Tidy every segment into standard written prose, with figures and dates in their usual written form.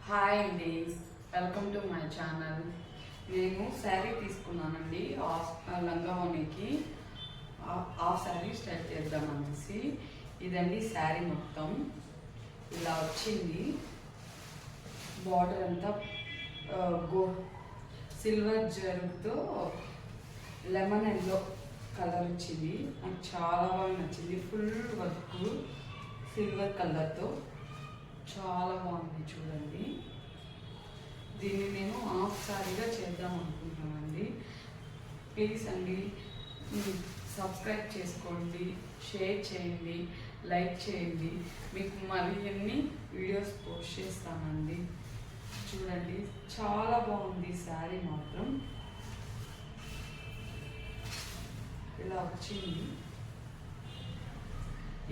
Hi అండి, welcome to my channel. నేను శారీ తీసుకున్నానండి లంగావోనికి హాఫ్ శారీ స్టైల్ చేద్దామనేసి. ఇదండి శారీ మొత్తం ఇలా వచ్చింది. బార్డర్ అంతా సిల్వర్ జరుగుతో లెమన్ ఎల్లో కలర్ వచ్చింది. నాకు చాలా బాగా నచ్చింది. ఫుల్ వర్క్ సిల్వర్ కలర్తో చాలా బాగుంది. చూడండి, దీన్ని నేను హాఫ్ సారీగా చేద్దాం అనుకుంటున్నానండి. ప్లీజ్ అండి, సబ్స్క్రైబ్ చేసుకోండి, షేర్ చేయండి, లైక్ చేయండి. మీకు మరిన్ని వీడియోస్ పోస్ట్ చేస్తానండి. చూడండి, చాలా బాగుంది శారీ మాత్రం. ఇలా వచ్చింది.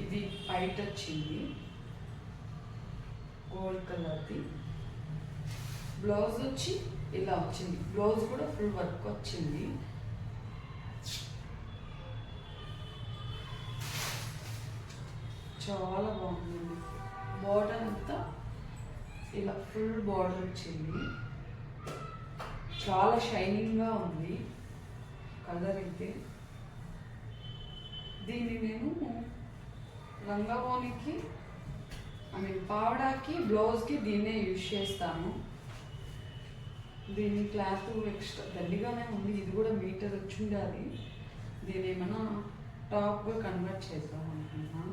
ఇది వైట్ వచ్చింది, గోల్డ్ కలర్ది. బ్లౌజ్ వచ్చి ఇలా వచ్చింది. బ్లౌజ్ కూడా ఫుల్ వర్క్ వచ్చింది. చాలా బాగుంది. బార్డర్ అంతా ఇలా ఫుల్ బార్డర్ వచ్చింది. చాలా షైనింగ్గా ఉంది కలర్ అయితే. దీన్ని నేను లంగావోనికి పావడాకి బ్లౌజ్కి దీన్నే యూజ్ చేస్తాను. దీని క్లాత్ ఎక్స్ట్రా దండిగానే ఉంది. ఇది కూడా మీటర్ వచ్చి ఉండాలి. దీన్ని ఏమైనా టాప్గా కన్వర్ట్ చేద్దాం అనుకుంటున్నా.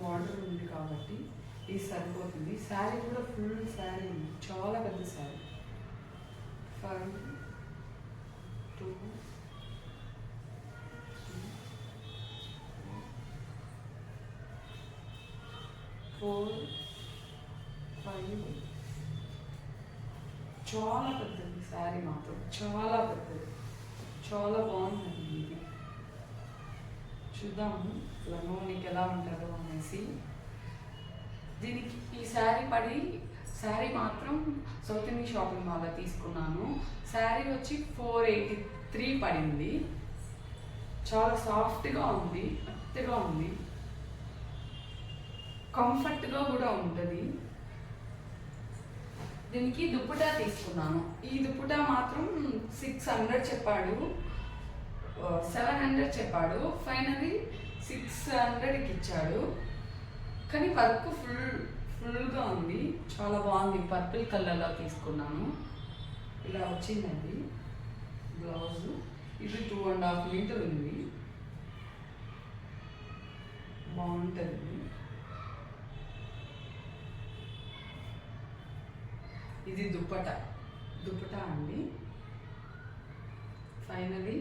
బార్డర్ ఉంది కాబట్టి ఇది సరిపోతుంది. శారీ కూడా ఫుల్ శారీ ఉంది, చాలా పెద్ద శారీ. 5 2 4 5 చాలా పెద్దది శారీ మాత్రం, చాలా పెద్దది. చాలా బాగుందండి. ఇది చూద్దాము లంగావోనికి ఎలా ఉంటుందో అనేసి. దీనికి ఈ శారీ మాత్రం సౌత్ ఇండియన్ షాపింగ్ మాల్లో తీసుకున్నాను. శారీ వచ్చి 483 పడింది. చాలా సాఫ్ట్గా ఉంది, మెత్తగా ఉంది, కంఫర్ట్గా కూడా ఉంటుంది. దీనికి దుప్పటా తీసుకున్నాను. ఈ దుప్పటా మాత్రం 600 చెప్పాడు, 700 చెప్పాడు. ఫైనలీ 600కి ఇచ్చాడు. కానీ వర్క్ ఫుల్గా ఉంది, చాలా బాగుంది. పర్పుల్ కలర్లో తీసుకున్నాను. ఇలా వచ్చిందండి బ్లౌజు. ఇది 2.5 మీటర్ ఉంది, బాగుంటుంది. ఇది దుప్పటా అండి. ఫైనలీ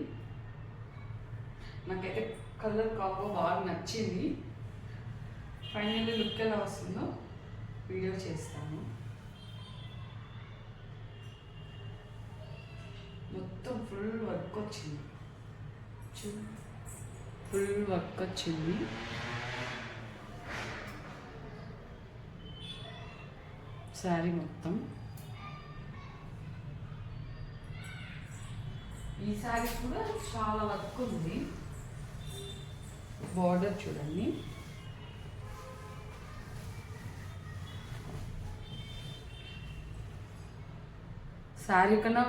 నాకైతే కలర్ కాంబో బాగా నచ్చింది. ఫైనల్లీ లుక్ ఎలా వస్తుందో వీడియో చేస్తాను. మొత్తం ఫుల్ వర్క్ వచ్చింది. ఫుల్ వర్క్ వచ్చింది. శారీ మొత్తం. ఈ శారీ కూడా చాలా వర్క్ ఉంది. బార్డర్ చూడండి. శారీ కన్నా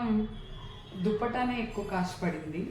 దుప్పటానే ఎక్కువ కాస్ట్ పడింది.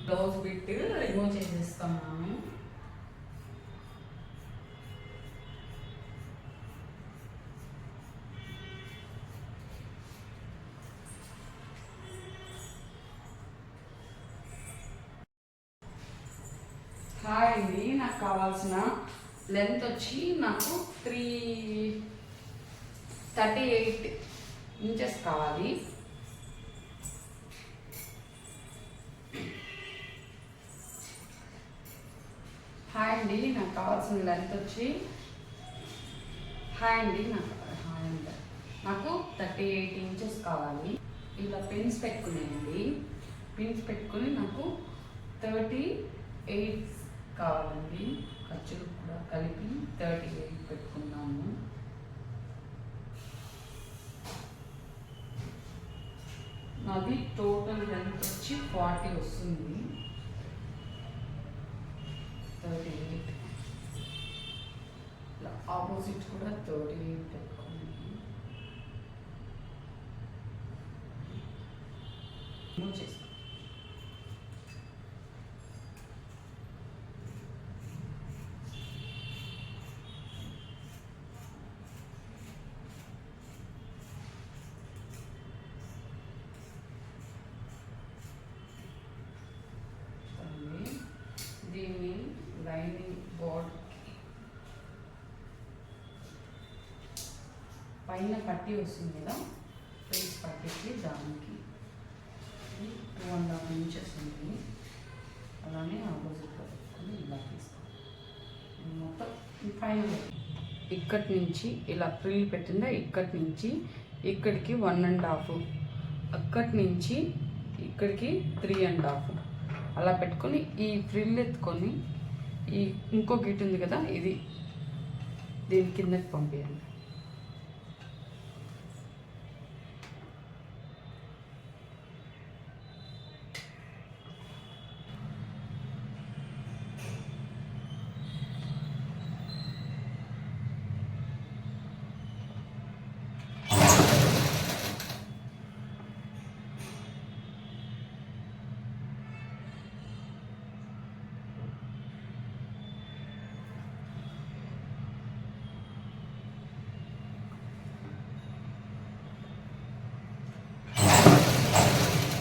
బ్లౌజ్ బిట్ రిమూవ్ చేసేస్తున్నాను. హాయ్ అండి, నాకు కావాల్సిన లెంత్ వచ్చి నాకు 38 ఇంచెస్ కావాలి. హాయ్ అండి, నాకు కావాల్సిన లెంత్ వచ్చి నాకు 38 ఇంచెస్ కావాలి. ఇలా పిన్స్ పెట్టుకునేయండి. పిన్స్ పెట్టుకుని నాకు 38 కావాలండి. ఖర్చులు కూడా కలిపి 38 పెట్టుకున్నాము. నాది టోటల్ లెంత్ వచ్చి 40 వస్తుంది. 38 ఇలా ఆపోజిట్ కూడా 38 పెట్టుకోండి. మూవ్ చేస్తాను. దీన్ని లైనింగ్ బోర్డ్ పైన పట్టి వస్తుంది కదా, ఫేస్ పట్టికి దానికి 2.5 ఇంచెస్ ఉంది. అలానే ఆపోజిట్లో పెట్టుకొని ఇలా తీసుకోవాలి. మొత్తం పైన ఇక్కడి నుంచి ఇలా ఫ్రిల్ పెట్టిందా, ఇక్కడి నుంచి ఇక్కడికి 1.5, అక్కడి నుంచి ఇక్కడికి 3.5 అలా పెట్టుకొని ఈ ఫ్రిల్ ఎత్తుకొని ఈ ఇంకో గిట్ ఉంది కదా, ఇది దీని కిందకి పంపించండి.